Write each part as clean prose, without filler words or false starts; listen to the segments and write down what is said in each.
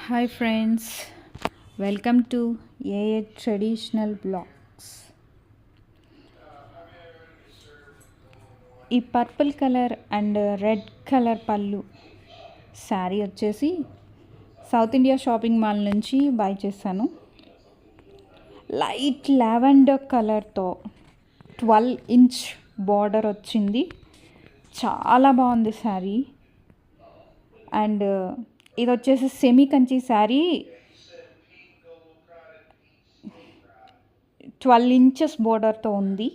Hi friends, welcome to AA traditional blogs. ఈ purple colour and red colour పళ్ళు శారీ వచ్చేసి South India shopping mall నుంచి buy చేశాను. Light lavender కలర్తో 12 inch border వచ్చింది. చాలా బాగుంది శారీ. అండ్ ఇది వచ్చేసి సెమీ కంచి శారీ, 12 ఇంచెస్ బోర్డర్తో ఉంది.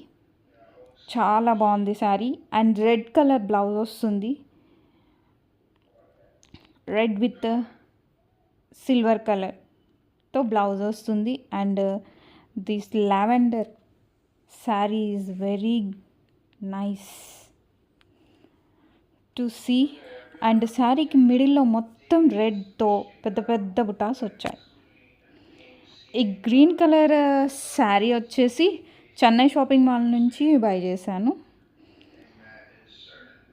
చాలా బాగుంది sari. And red colour blouse వస్తుంది, రెడ్ విత్ సిల్వర్ కలర్తో బ్లౌజ్ వస్తుంది. And this lavender sari is very nice to see. And శారీకి మిడిల్లో మొత్తం రెడ్తో పెద్ద పెద్ద బుటాస్ వచ్చాయి. ఈ గ్రీన్ కలర్ శారీ వచ్చేసి చెన్నై షాపింగ్ మాల్ నుంచి బై చేశాను.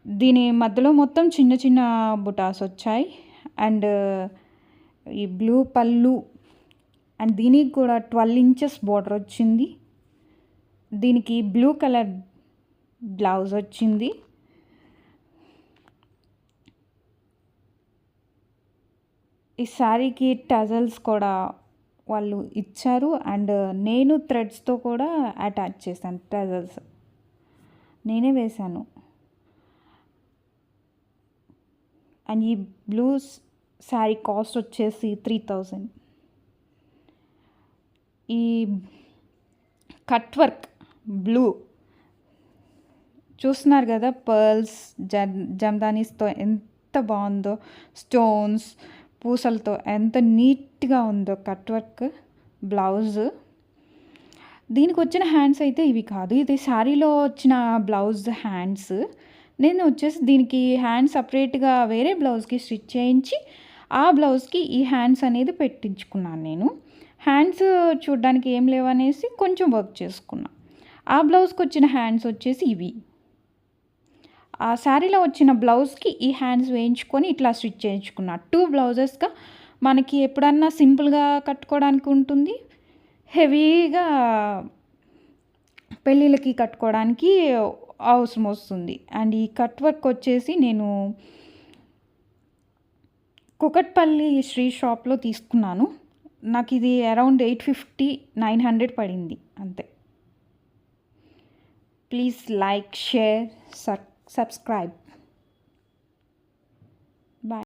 దీని మధ్యలో మొత్తం చిన్న చిన్న బుటాస్ వచ్చాయి. అండ్ ఈ బ్లూ పళ్ళు, అండ్ దీనికి కూడా 12 ఇంచెస్ బార్డర్ వచ్చింది. దీనికి బ్లూ కలర్ బ్లౌజ్ వచ్చింది. ఈ శారీకి టజల్స్ కూడా వాళ్ళు ఇచ్చారు. అండ్ నేను థ్రెడ్స్తో కూడా అటాచ్ చేశాను. టజల్స్ నేనే వేశాను. అండ్ ఈ బ్లూ శారీ కాస్ట్ వచ్చేసి 3000. ఈ కట్ వర్క్ బ్లూ చూస్తున్నారు కదా, పర్ల్స్ జమ్దానీస్తో ఎంత బాగుందో, స్టోన్స్ పూసలతో ఎంత నీట్గా ఉందో కట్ వర్క్ బ్లౌజ్. దీనికి వచ్చిన హ్యాండ్స్ అయితే ఇవి కాదు, ఇది శారీలో వచ్చిన బ్లౌజ్ హ్యాండ్స్. నేను వచ్చేసి దీనికి హ్యాండ్స్ సపరేట్గా వేరే బ్లౌజ్కి స్టిచ్ చేయించి ఆ బ్లౌజ్కి ఈ హ్యాండ్స్ అనేది పెట్టించుకున్నాను. నేను హ్యాండ్స్ చూడడానికి ఏం లేవనేసి కొంచెం వర్క్ చేసుకున్నా. ఆ బ్లౌజ్కి వచ్చిన హ్యాండ్స్ వచ్చేసి ఇవి. ఆ శారీలో వచ్చిన బ్లౌజ్కి ఈ హ్యాండ్స్ వేయించుకొని ఇట్లా స్టిచ్ చేయించుకున్నా. 2 బ్లౌజెస్గా మనకి ఎప్పుడన్నా సింపుల్గా కట్టుకోవడానికి ఉంటుంది, హెవీగా పెళ్ళిళ్ళకి కట్టుకోవడానికి అవసరం వస్తుంది. అండ్ ఈ కట్ వర్క్ వచ్చేసి నేను కుకట్పల్లి శ్రీ షాప్లో తీసుకున్నాను. నాకు ఇది అరౌండ్ 850-900 పడింది అంతే. Please like, share, subscribe.